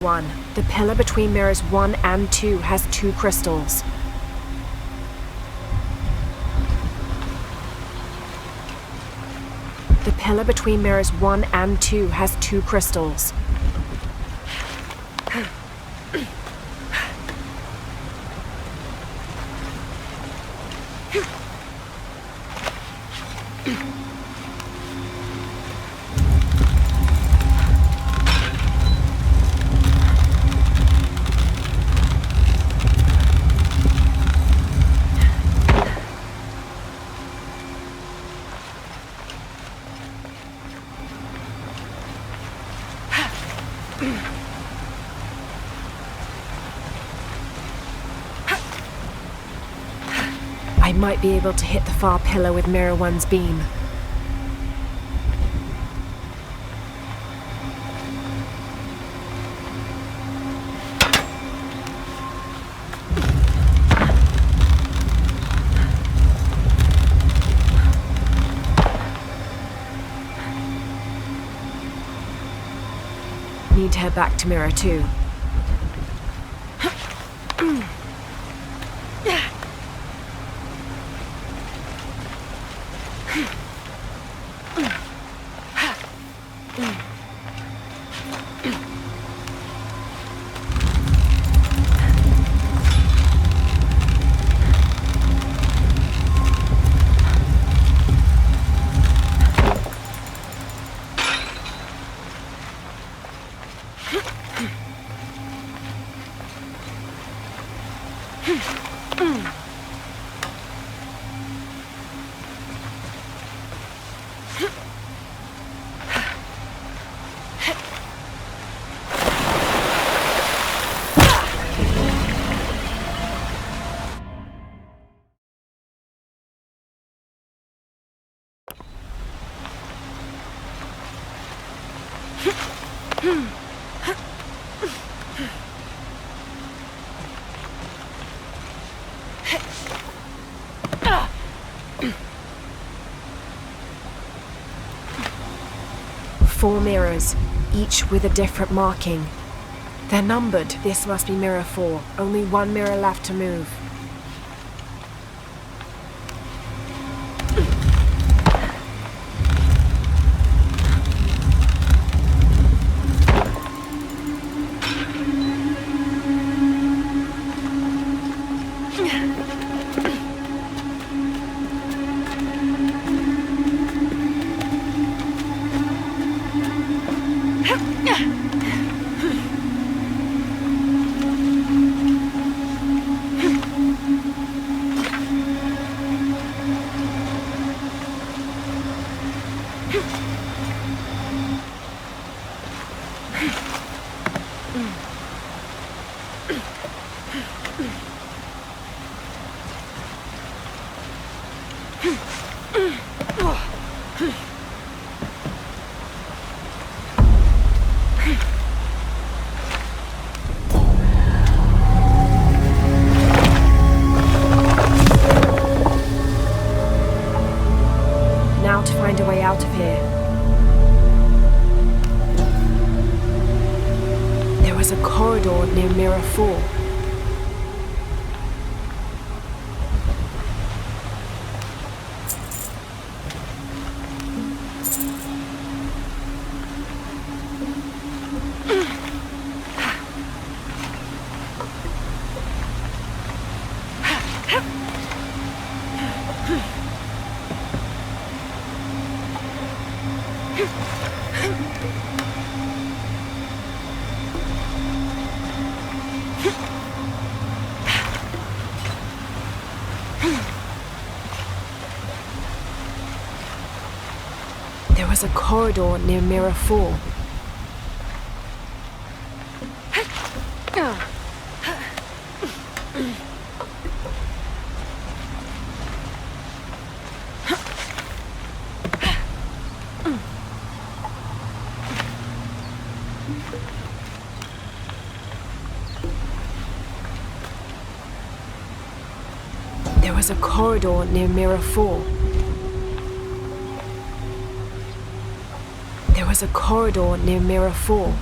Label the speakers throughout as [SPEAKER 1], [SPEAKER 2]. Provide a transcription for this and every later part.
[SPEAKER 1] 1. The pillar between mirrors 1 and 2 has 2 crystals. The pillar between mirrors 1 and 2 has 2 crystals. I might be able to hit the far pillar with Mirror 1's beam. Need to head back to Mirror 2. Four mirrors, each with a different marking. They're numbered. This must be Mirror 4. Only one mirror left to move. Now to find a way out of here. There was a corridor near Mirror 4. There was a corridor near Mirror 4. There was a corridor near Mirror 4. There was a corridor near Mirror 4.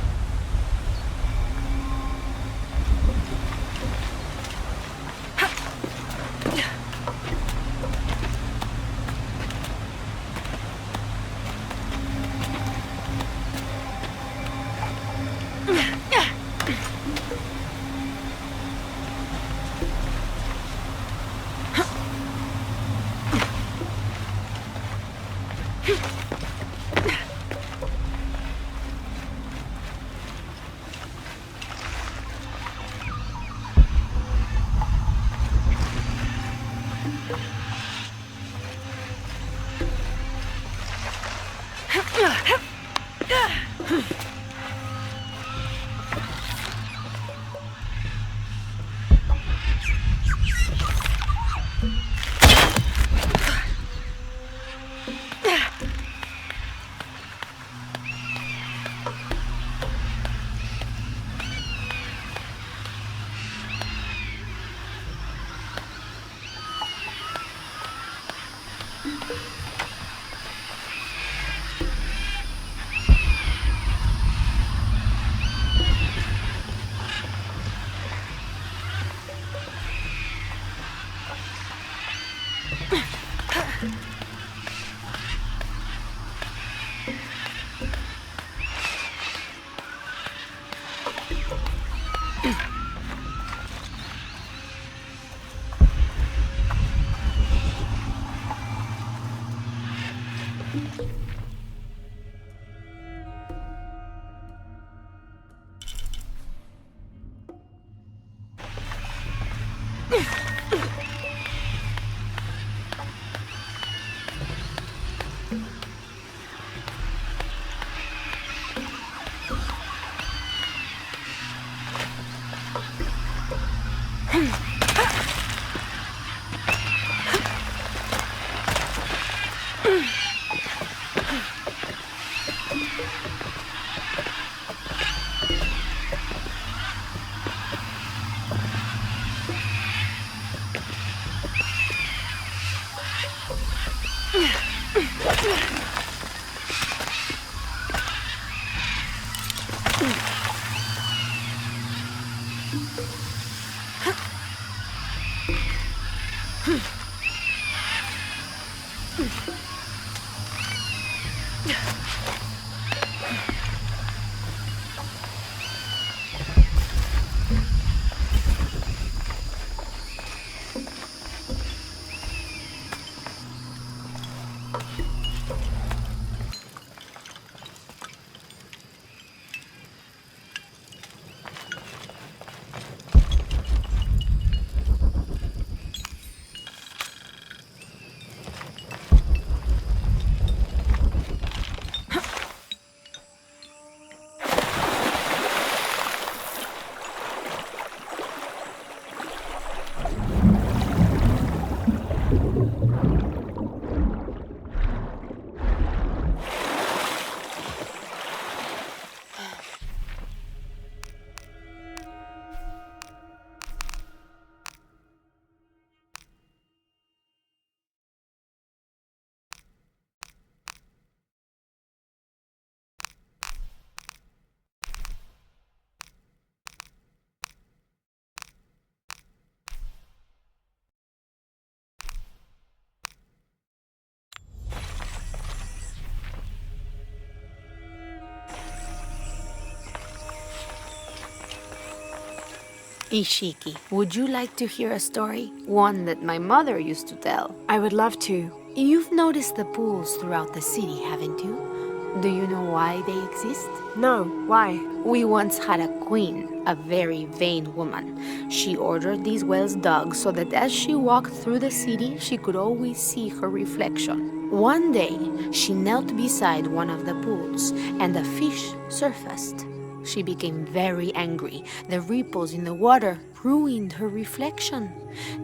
[SPEAKER 2] Ishiki, would you like to hear a story? One that my mother used to tell.
[SPEAKER 1] I would love to.
[SPEAKER 2] You've noticed the pools throughout the city, haven't you? Do you know why they exist?
[SPEAKER 1] No, why?
[SPEAKER 2] We once had a queen, a very vain woman. She ordered these wells dug so that as she walked through the city, she could always see her reflection. One day, she knelt beside one of the pools, and a fish surfaced. She became very angry. The ripples in the water ruined her reflection.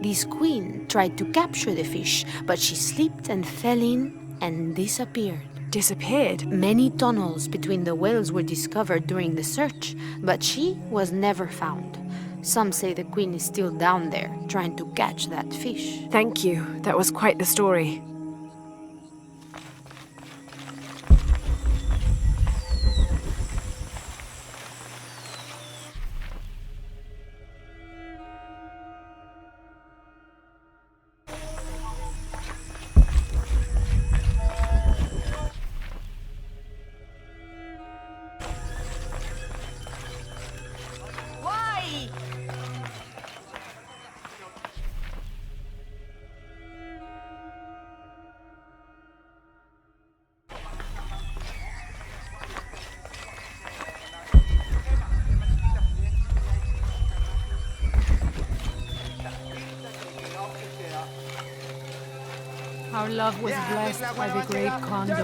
[SPEAKER 2] This queen tried to capture the fish, but she slipped and fell in and disappeared.
[SPEAKER 1] Disappeared?
[SPEAKER 2] Many tunnels between the wells were discovered during the search, but she was never found. Some say the queen is still down there, trying to catch that fish.
[SPEAKER 1] Thank you. That was quite the story.
[SPEAKER 3] Our love was blessed by the great condor.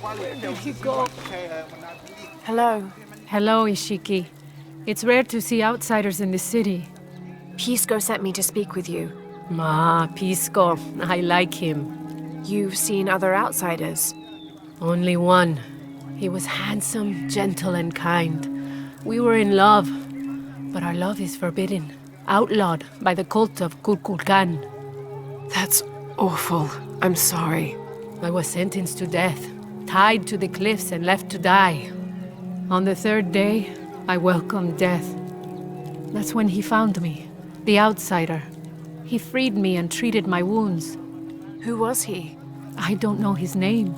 [SPEAKER 4] Where did you go?
[SPEAKER 1] Hello.
[SPEAKER 3] Hello, Ishiki. It's rare to see outsiders in the city.
[SPEAKER 1] Pisco sent me to speak with you.
[SPEAKER 3] Ah, Pisco. I like him.
[SPEAKER 1] You've seen other outsiders.
[SPEAKER 3] Only one. He was handsome, gentle, and kind. We were in love, but our love is forbidden, outlawed by the cult of Kukulkan.
[SPEAKER 1] That's awful. I'm sorry.
[SPEAKER 3] I was sentenced to death, tied to the cliffs and left to die. On the third day, I welcomed death. That's when he found me, the outsider. He freed me and treated my wounds.
[SPEAKER 1] Who was he?
[SPEAKER 3] I don't know his name.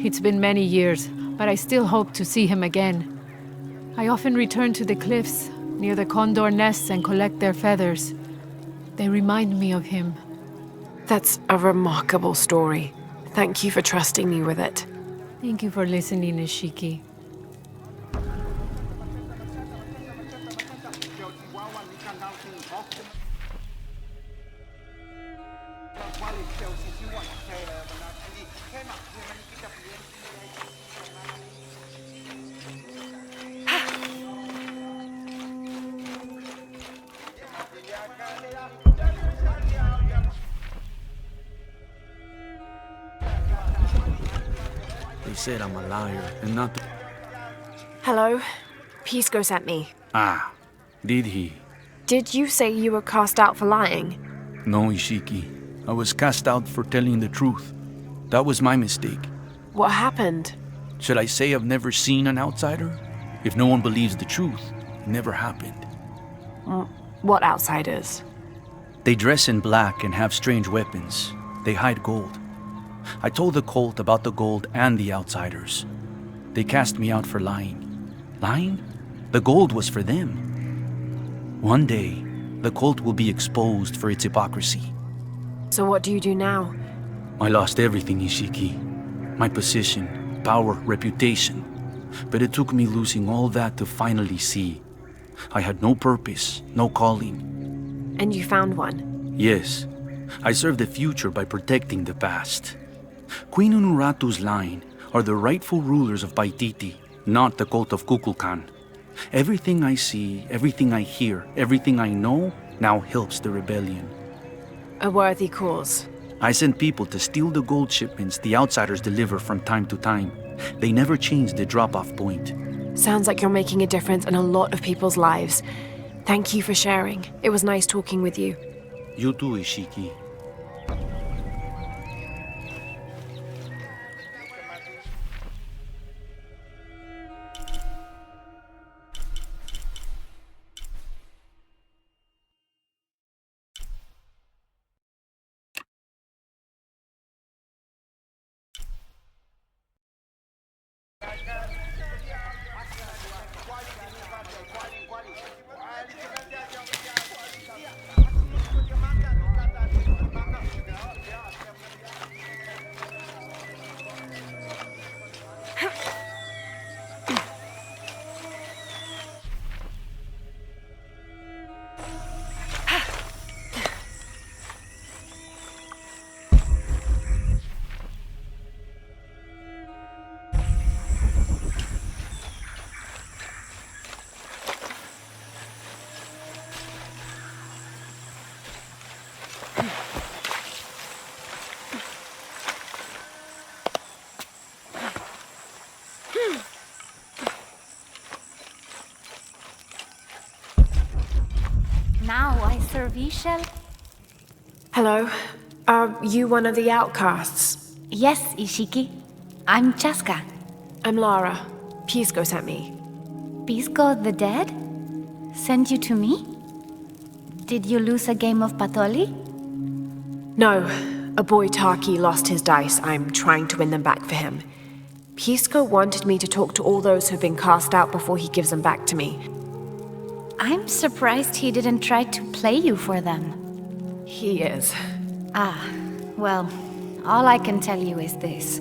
[SPEAKER 3] It's been many years, but I still hope to see him again. I often return to the cliffs, near the condor nests, and collect their feathers. They remind me of him.
[SPEAKER 1] That's a remarkable story. Thank you for trusting me with it.
[SPEAKER 3] Thank you for listening, Ishiki.
[SPEAKER 4] They said I'm a liar and not the...
[SPEAKER 1] Hello. Pisco sent me.
[SPEAKER 4] Ah, did he?
[SPEAKER 1] Did you say you were cast out for lying?
[SPEAKER 4] No, Ishiki. I was cast out for telling the truth. That was my mistake.
[SPEAKER 1] What happened?
[SPEAKER 4] Should I say I've never seen an outsider? If no one believes the truth, it never happened.
[SPEAKER 1] What outsiders?
[SPEAKER 4] They dress in black and have strange weapons. They hide gold. I told the cult about the gold and the outsiders. They cast me out for lying. Lying? The gold was for them. One day, the cult will be exposed for its hypocrisy.
[SPEAKER 1] So what do you do now?
[SPEAKER 4] I lost everything, Ishiki. My position, power, reputation. But it took me losing all that to finally see. I had no purpose, no calling.
[SPEAKER 1] And you found one?
[SPEAKER 4] Yes, I serve the future by protecting the past. Queen Unuratu's line are the rightful rulers of Paititi, not the cult of Kukulkan. Everything I see, everything I hear, everything I know now helps the rebellion.
[SPEAKER 1] A worthy cause.
[SPEAKER 4] I send people to steal the gold shipments the outsiders deliver from time to time. They never change the drop-off point.
[SPEAKER 1] Sounds like you're making a difference in a lot of people's lives. Thank you for sharing. It was nice talking with you.
[SPEAKER 4] You too, Ishiki.
[SPEAKER 5] serve Ishel?
[SPEAKER 1] Hello. Are you one of the outcasts?
[SPEAKER 5] Yes, Ishiki. I'm Chaska.
[SPEAKER 1] I'm Lara. Pisco sent me.
[SPEAKER 5] Pisco the dead? Sent you to me? Did you lose a game of Patoli?
[SPEAKER 1] No. A boy Taki lost his dice. I'm trying to win them back for him. Pisco wanted me to talk to all those who've been cast out before he gives them back to me.
[SPEAKER 5] I'm surprised he didn't try to play you for them.
[SPEAKER 1] He is.
[SPEAKER 5] Well, all I can tell you is this.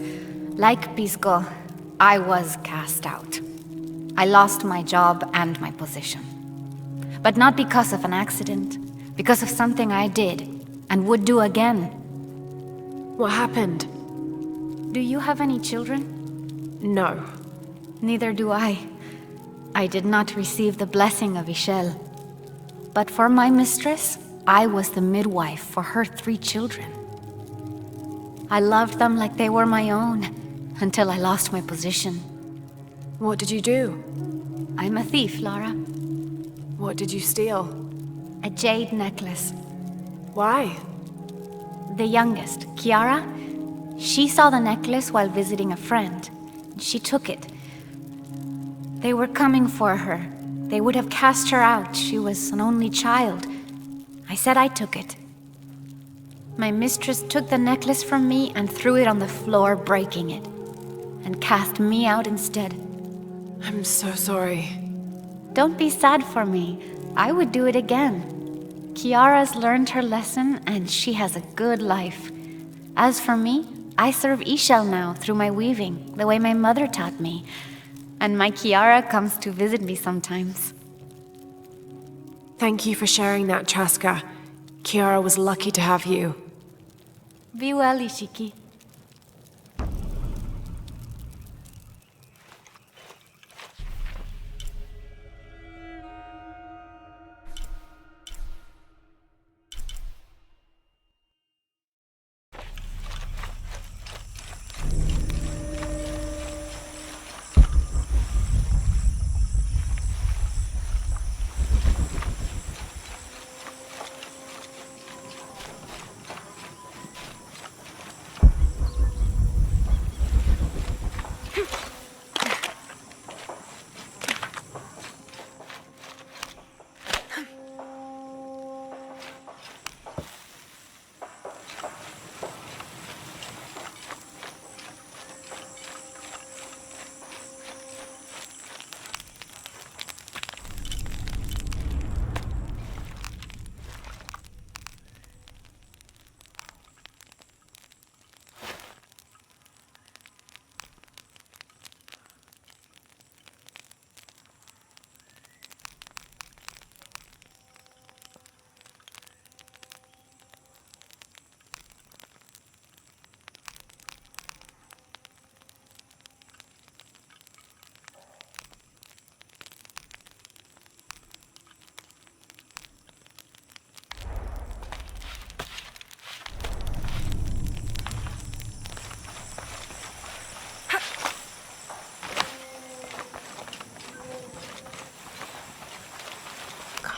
[SPEAKER 5] Like Pisco, I was cast out. I lost my job and my position. But not because of an accident, because of something I did and would do again.
[SPEAKER 1] What happened?
[SPEAKER 5] Do you have any children?
[SPEAKER 1] No.
[SPEAKER 5] Neither do I. I did not receive the blessing of Ishel. But for my mistress, I was the midwife for her 3 children. I loved them like they were my own, until I lost my position.
[SPEAKER 1] What did you do?
[SPEAKER 5] I'm a thief, Lara.
[SPEAKER 1] What did you steal?
[SPEAKER 5] A jade necklace.
[SPEAKER 1] Why?
[SPEAKER 5] The youngest, Kiara, she saw the necklace while visiting a friend. She took it. They were coming for her. They would have cast her out. She was an only child. I said I took it. My mistress took the necklace from me and threw it on the floor, breaking it, and cast me out instead.
[SPEAKER 1] I'm so sorry.
[SPEAKER 5] Don't be sad for me. I would do it again. Kiara's learned her lesson, and she has a good life. As for me, I serve Ishel now through my weaving, the way my mother taught me. And my Kiara comes to visit me sometimes.
[SPEAKER 1] Thank you for sharing that, Chaska. Kiara was lucky to have you.
[SPEAKER 5] Be well, Ishiki.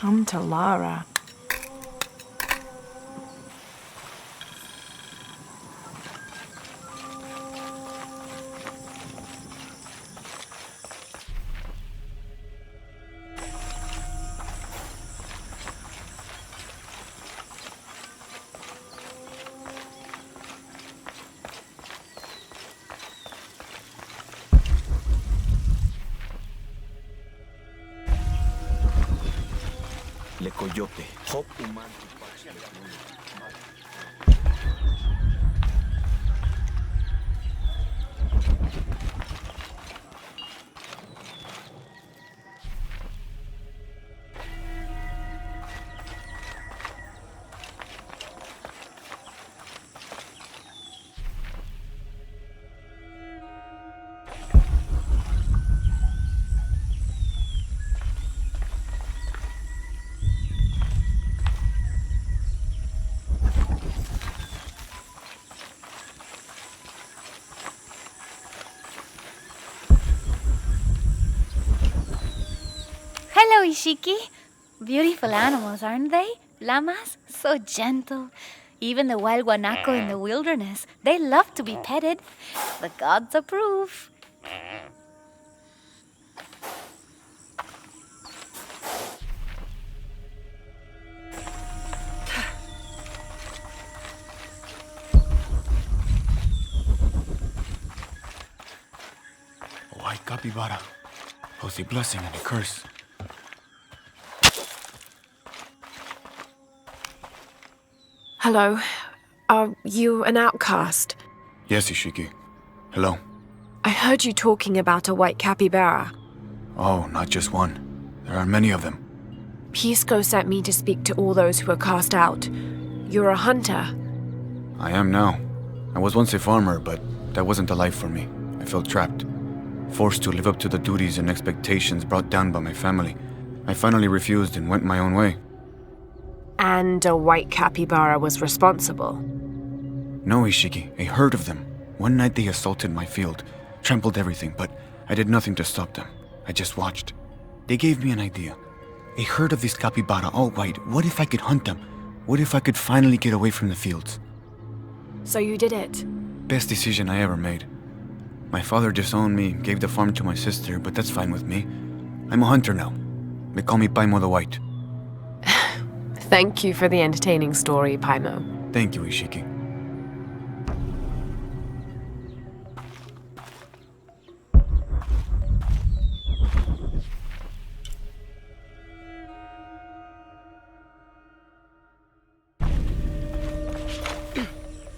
[SPEAKER 1] Come to Lara.
[SPEAKER 6] Le coyote, hop humano.
[SPEAKER 5] Hello, Ishiki. Beautiful animals, aren't they? Llamas, so gentle. Even the wild guanaco in the wilderness, they love to be petted. The gods approve.
[SPEAKER 6] White capybara. Both a blessing and a curse.
[SPEAKER 1] Hello. Are you an outcast?
[SPEAKER 6] Yes, Ishiki. Hello.
[SPEAKER 1] I heard you talking about a white capybara.
[SPEAKER 6] Oh, not just one. There are many of them.
[SPEAKER 1] Pisco sent me to speak to all those who were cast out. You're a hunter.
[SPEAKER 6] I am now. I was once a farmer, but that wasn't the life for me. I felt trapped. Forced to live up to the duties and expectations brought down by my family. I finally refused and went my own way.
[SPEAKER 1] And a white capybara was responsible.
[SPEAKER 6] No, Ishiki, a herd of them. One night they assaulted my field, trampled everything, but I did nothing to stop them. I just watched. They gave me an idea. A herd of these capybara, all white. What if I could hunt them? What if I could finally get away from the fields?
[SPEAKER 1] So you did it.
[SPEAKER 6] Best decision I ever made. My father disowned me, gave the farm to my sister, but that's fine with me. I'm a hunter now. They call me Paimo the White.
[SPEAKER 1] Thank you for the entertaining story, Paimo.
[SPEAKER 6] Thank you, Ishiki.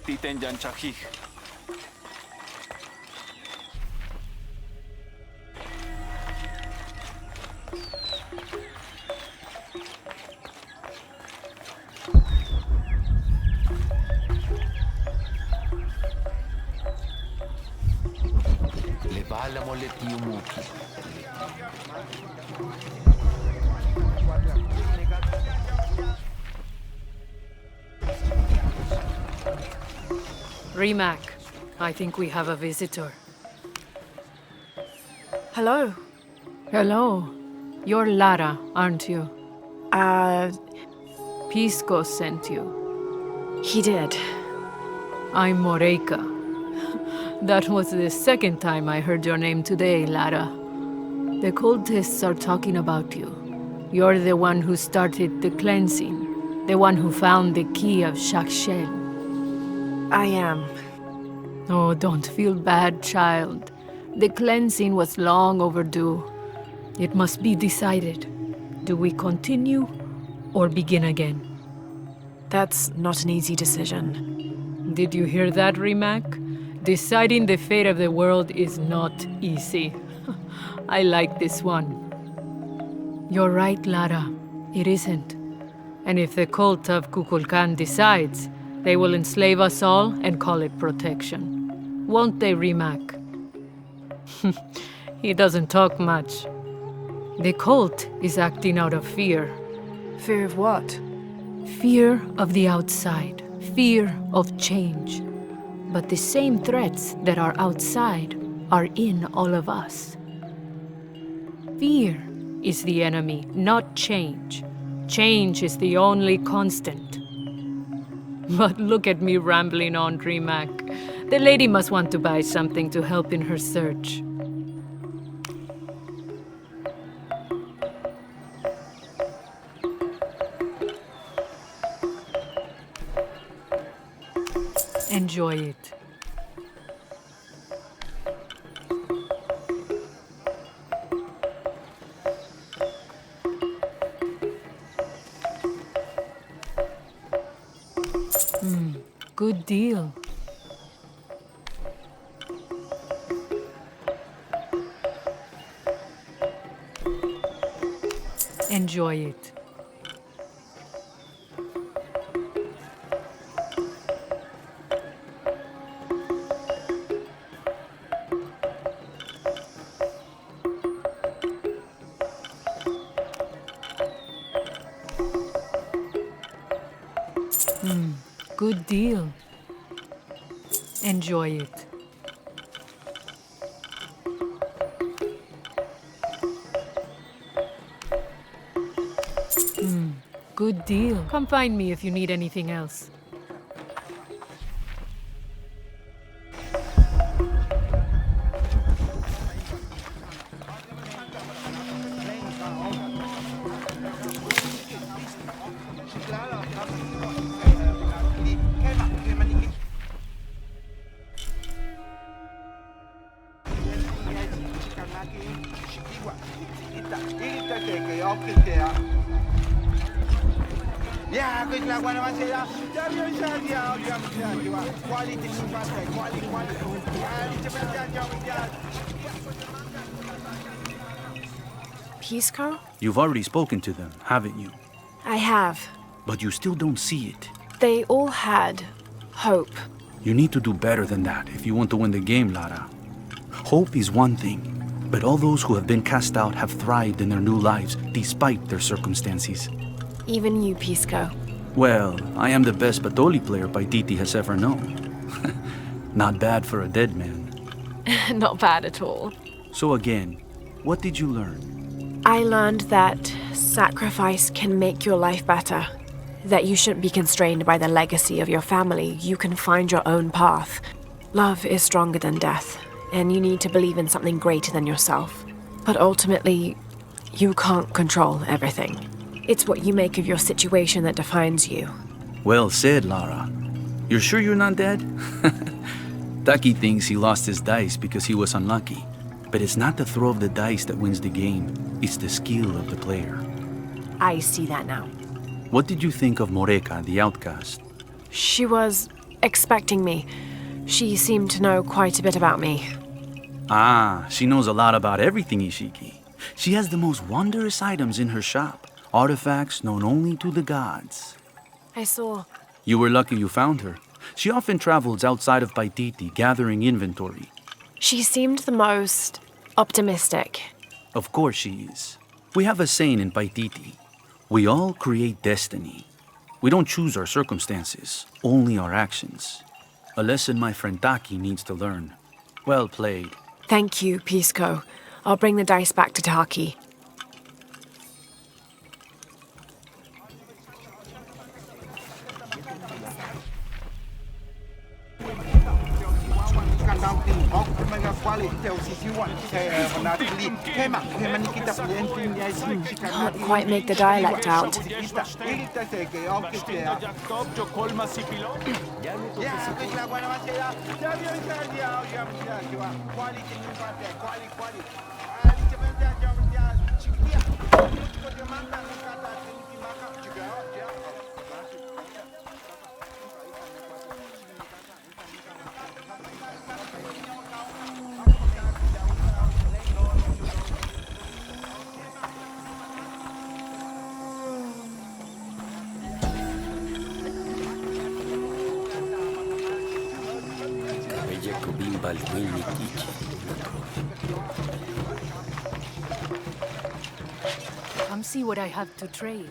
[SPEAKER 6] Titenjan chakih.
[SPEAKER 3] Rimac, I think we have a visitor.
[SPEAKER 1] Hello.
[SPEAKER 3] Hello. You're Lara, aren't you? Pisco sent you.
[SPEAKER 1] He did.
[SPEAKER 3] I'm Moreika. That was the second time I heard your name today, Lara. The cultists are talking about you. You're the one who started the cleansing, the one who found the key of Shakshel.
[SPEAKER 1] I am.
[SPEAKER 3] Oh, don't feel bad, child. The cleansing was long overdue. It must be decided. Do we continue or begin again?
[SPEAKER 1] That's not an easy decision.
[SPEAKER 3] Did you hear that, Rimac? Deciding the fate of the world is not easy. I like this one. You're right, Lara. It isn't. And if the cult of Kukulkan decides, they will enslave us all and call it protection. Won't they, Rimac? He doesn't talk much. The cult is acting out of fear.
[SPEAKER 1] Fear of what?
[SPEAKER 3] Fear of the outside. Fear of change. But the same threats that are outside are in all of us. Fear is the enemy, not change. Change is the only constant. But look at me rambling on, Rimac. The lady must want to buy something to help in her search. Enjoy it. Good deal. Enjoy it. Good deal. Enjoy it. good deal. Come find me if you need anything else.
[SPEAKER 1] Pisco?
[SPEAKER 4] You've already spoken to them, haven't you?
[SPEAKER 1] I have.
[SPEAKER 4] But you still don't see it.
[SPEAKER 1] They all had hope.
[SPEAKER 4] You need to do better than that if you want to win the game, Lara. Hope is one thing, but all those who have been cast out have thrived in their new lives despite their circumstances.
[SPEAKER 1] Even you, Pisco.
[SPEAKER 4] Well, I am the best Batoli player Paititi has ever known. Not bad for a dead man.
[SPEAKER 1] Not bad at all.
[SPEAKER 4] So again, what did you learn?
[SPEAKER 1] I learned that sacrifice can make your life better. That you shouldn't be constrained by the legacy of your family. You can find your own path. Love is stronger than death, and you need to believe in something greater than yourself. But ultimately, you can't control everything. It's what you make of your situation that defines you.
[SPEAKER 4] Well said, Lara. You're sure you're not dead? Taki thinks he lost his dice because he was unlucky. But it's not the throw of the dice that wins the game. It's the skill of the player.
[SPEAKER 1] I see that now.
[SPEAKER 4] What did you think of Moreka, the outcast?
[SPEAKER 1] She was expecting me. She seemed to know quite a bit about me.
[SPEAKER 4] Ah, she knows a lot about everything, Ishiki. She has the most wondrous items in her shop. Artifacts known only to the gods.
[SPEAKER 1] I saw.
[SPEAKER 4] You were lucky you found her. She often travels outside of Paititi, gathering inventory.
[SPEAKER 1] She seemed the most optimistic.
[SPEAKER 4] Of course she is. We have a saying in Paititi. We all create destiny. We don't choose our circumstances, only our actions. A lesson my friend Taki needs to learn. Well played.
[SPEAKER 1] Thank you, Pisco. I'll bring the dice back to Taki. Can't quite make the dialect out.
[SPEAKER 3] Come see what I have to trade.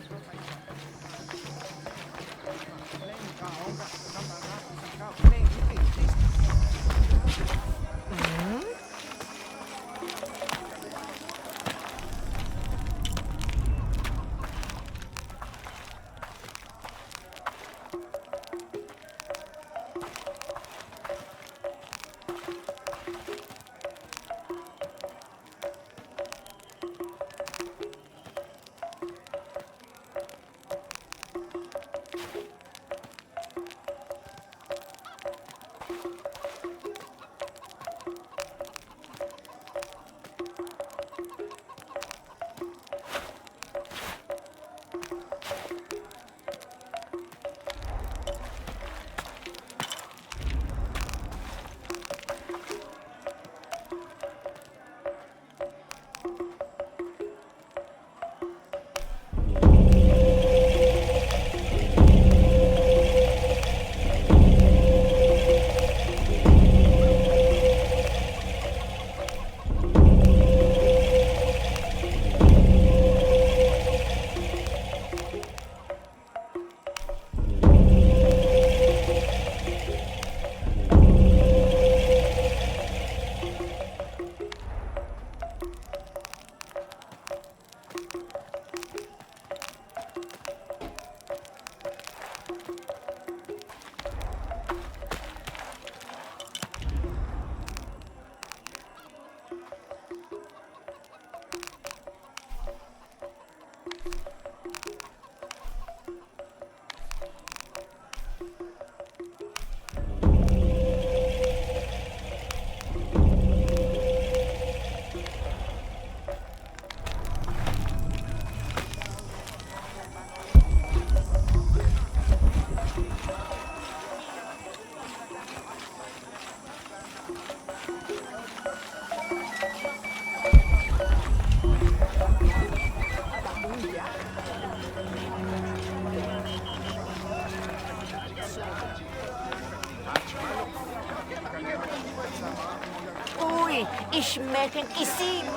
[SPEAKER 7] Uy, ich merke gesehen.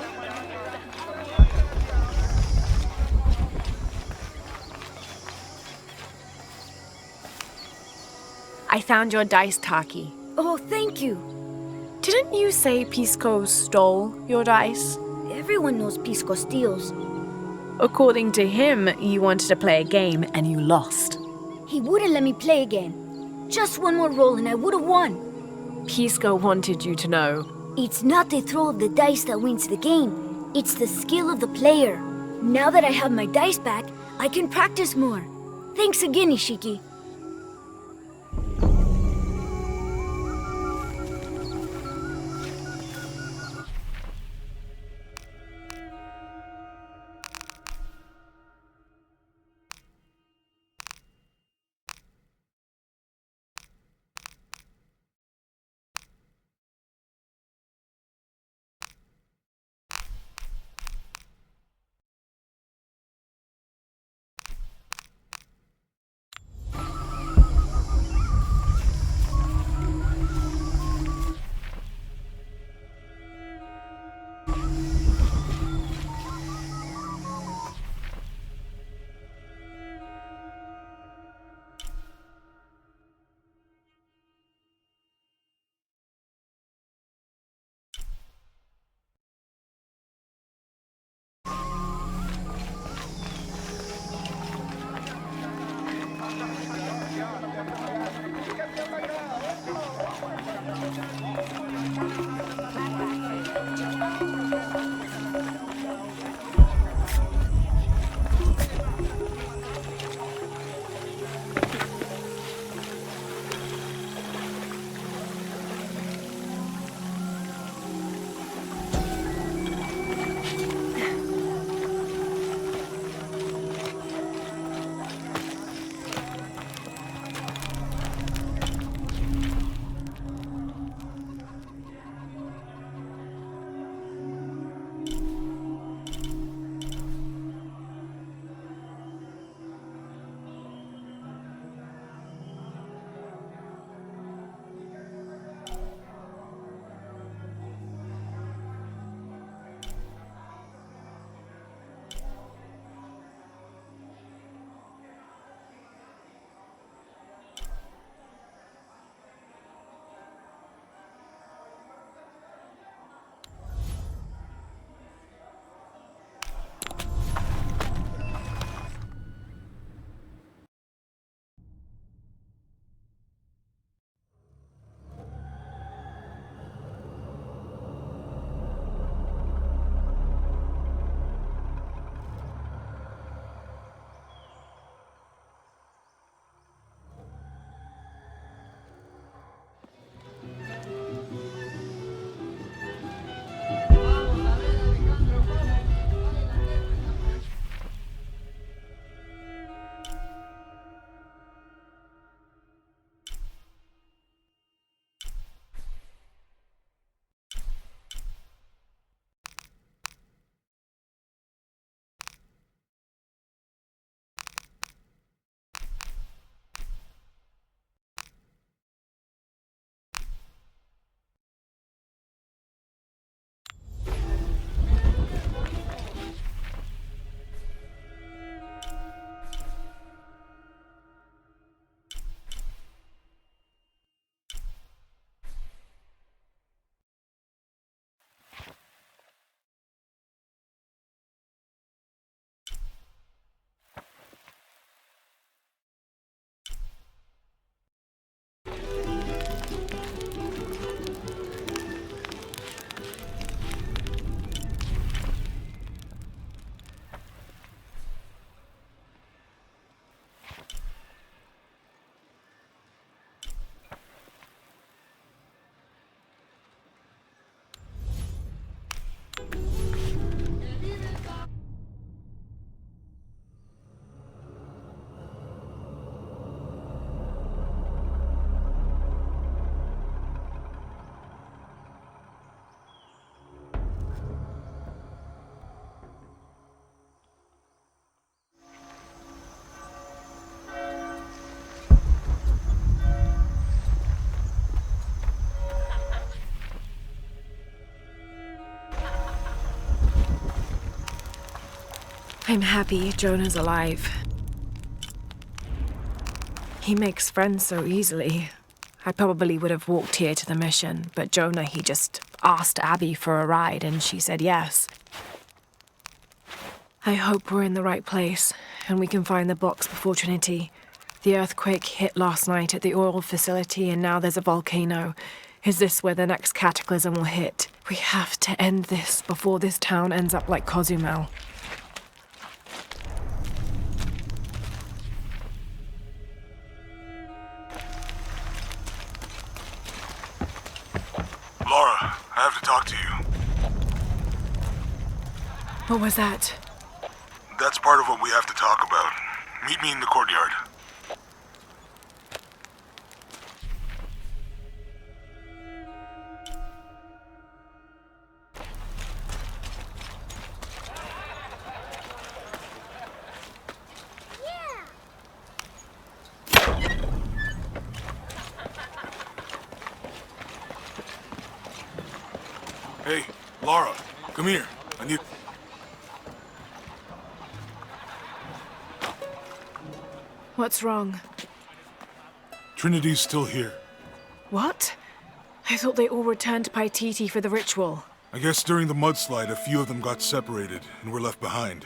[SPEAKER 1] I found your dice, Taki.
[SPEAKER 8] Oh, thank you.
[SPEAKER 1] Didn't you say Pisco stole your dice?
[SPEAKER 8] Everyone knows Pisco steals.
[SPEAKER 1] According to him, you wanted to play a game and you lost.
[SPEAKER 8] He wouldn't let me play again. Just one more roll and I would have won.
[SPEAKER 1] Pisco wanted you to know.
[SPEAKER 8] It's not the throw of the dice that wins the game. It's the skill of the player. Now that I have my dice back, I can practice more. Thanks again, Ishiki.
[SPEAKER 1] I'm happy Jonah's alive. He makes friends so easily. I probably would have walked here to the mission, but Jonah, he just asked Abby for a ride and she said yes. I hope we're in the right place and we can find the box before Trinity. The earthquake hit last night at the oil facility and now there's a volcano. Is this where the next cataclysm will hit? We have to end this before this town ends up like Cozumel.
[SPEAKER 9] Laura, I have to talk to you.
[SPEAKER 1] What was that?
[SPEAKER 9] That's part of what we have to talk about. Meet me in the courtyard. Hey, Laura, come here. I need...
[SPEAKER 1] What's wrong?
[SPEAKER 9] Trinity's still here.
[SPEAKER 1] What? I thought they all returned to Paititi for the ritual.
[SPEAKER 9] I guess during the mudslide, a few of them got separated and were left behind.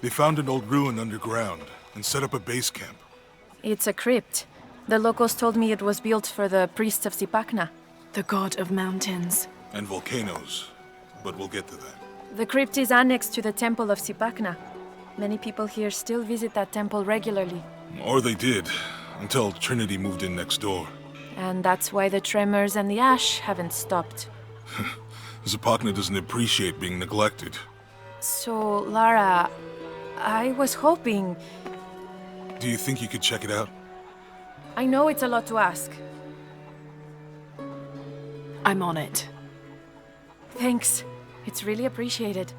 [SPEAKER 9] They found an old ruin underground and set up a base camp.
[SPEAKER 10] It's a crypt. The locals told me it was built for the priests of Sipakna.
[SPEAKER 1] The god of mountains.
[SPEAKER 9] And volcanoes. But we'll get to that.
[SPEAKER 10] The crypt is annexed to the temple of Sipakna. Many people here still visit that temple regularly.
[SPEAKER 9] Or they did, until Trinity moved in next door.
[SPEAKER 10] And that's why the tremors and the ash haven't stopped.
[SPEAKER 9] Sipakna doesn't appreciate being neglected.
[SPEAKER 10] So, Lara, I was hoping...
[SPEAKER 9] Do you think you could check it out?
[SPEAKER 10] I know it's a lot to ask.
[SPEAKER 1] I'm on it.
[SPEAKER 10] Thanks. It's really appreciated.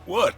[SPEAKER 9] What?